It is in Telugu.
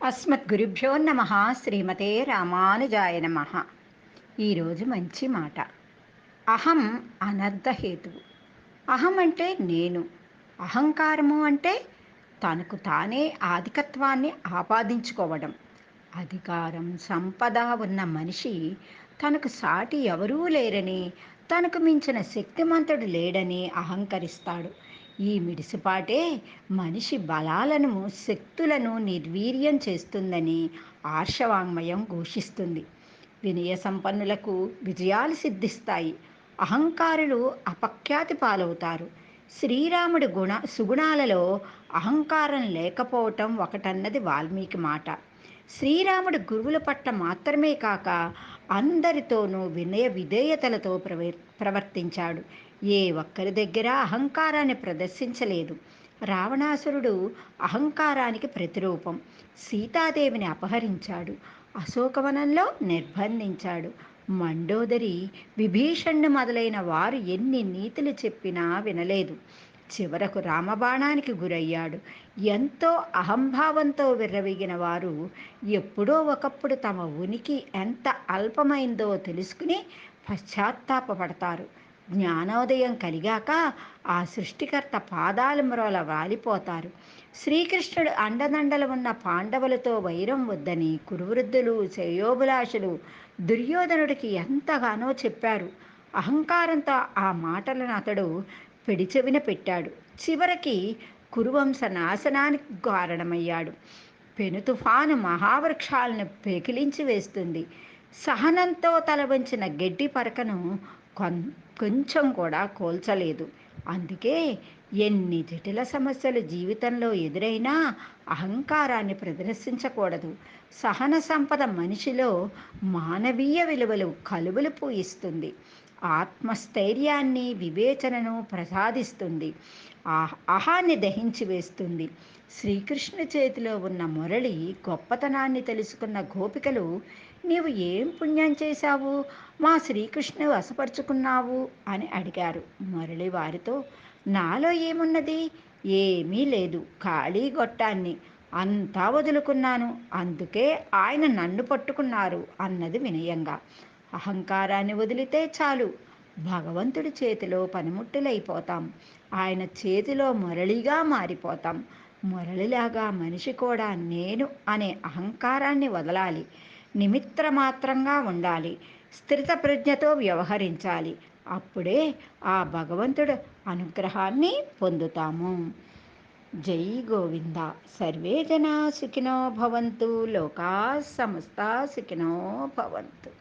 అస్మద్గురుభ్యో నమ. శ్రీమతే రామానుజాయ నమ. ఈరోజు మంచి మాట. అహం అనర్థహేతువు. అహం అంటే నేను, అహంకారము అంటే తనకు తానే ఆధికత్వాన్ని ఆపాదించుకోవడం. అధికారం సంపద ఉన్న మనిషి తనకు సాటి ఎవరూ లేరని, తనకు మించిన శక్తిమంతుడు లేడని అహంకరిస్తాడు. ఈ మిడిసిపాటే మనిషి బలాలను శక్తులను నిర్వీర్యం చేస్తుందని ఆర్షవాంగ్మయం ఘోషిస్తుంది. వినయ సంపన్నులకు విజయాలు సిద్ధిస్తాయి, అహంకారులు అపఖ్యాతి పాలవుతారు. శ్రీరాముడి సుగుణాలలో అహంకారం లేకపోవటం ఒకటన్నది వాల్మీకి మాట. శ్రీరాముడు గురువుల పట్ల మాత్రమే కాక అందరితోనూ వినయ విధేయతలతో ప్రవర్తించాడు. ఏ ఒక్కరి దగ్గర అహంకారాన్ని ప్రదర్శించలేదు. రావణాసురుడు అహంకారానికి ప్రతిరూపం. సీతాదేవిని అపహరించాడు, అశోకవనంలో నిర్బంధించాడు. మండోదరి, విభీషణుడు మొదలైన వారు ఎన్ని నీతులు చెప్పినా వినలేదు. చివరకు రామబాణానికి గురయ్యాడు. ఎంతో అహంభావంతో విర్రవీగిన వారు ఎప్పుడో ఒకప్పుడు తమ ఉనికి ఎంత అల్పమైందో తెలుసుకుని పశ్చాత్తాపపడతారు. జ్ఞానోదయం కలిగాక ఆ సృష్టికర్త పాదాల మ్రోల వాలిపోతారు. శ్రీకృష్ణుడు అండదండలు ఉన్న పాండవులతో వైరం వద్దని కురువృద్ధులు, శ్రేయోభిలాషులు దుర్యోధనుడికి ఎంతగానో చెప్పారు. అహంకారంతో ఆ మాటలను అతడు పెడిచెవిన పెట్టాడు. చివరికి కురువంశ నాశనానికి కారణమయ్యాడు. పెను తుఫాను మహావృక్షాలను పెకిలించి వేస్తుంది. సహనంతో తల వంచిన గడ్డి పరకను కొంచెం కూడా కోల్చలేదు. అందుకే ఎన్ని జటిల సమస్యలు జీవితంలో ఎదురైనా అహంకారాన్ని ప్రదర్శించకూడదు. సహన సంపద మనిషిలో మానవీయ విలువలు కలువలు పూయిస్తుంది. ఆత్మస్థైర్యాన్ని, వివేచనను ప్రసాదిస్తుంది. అహాన్ని దహించి వేస్తుంది. శ్రీకృష్ణుని చేతిలో ఉన్న మురళి గొప్పతనాన్ని తెలుసుకున్న గోపికలు, నీవు ఏం పుణ్యం చేశావు మా శ్రీకృష్ణు వశపరుచుకున్నావు అని అడిగారు. మురళి వారితో, నాలో ఏమున్నది, ఏమీ లేదు, ఖాళీ గొట్టాన్ని, అంతా వదులుకున్నాను, అందుకే ఆయన నన్ను పట్టుకున్నారు అన్నది వినయంగా. అహంకారాన్ని వదిలితే చాలు, భగవంతుడి చేతిలో పనిముట్టులైపోతాం. ఆయన చేతిలో మురళిగా మారిపోతాం. మురళిలాగా మనిషి కూడా నేను అనే అహంకారాన్ని వదలాలి. నిమిత్రమాత్రంగా ఉండాలి. స్థిత ప్రజ్ఞతో వ్యవహరించాలి. అప్పుడే ఆ భగవంతుడు అనుగ్రహాన్ని పొందుతాము. జై గోవింద. సర్వే జనా సుఖినో భవంతు. లోకా సమస్తా సుఖినో భవంతు.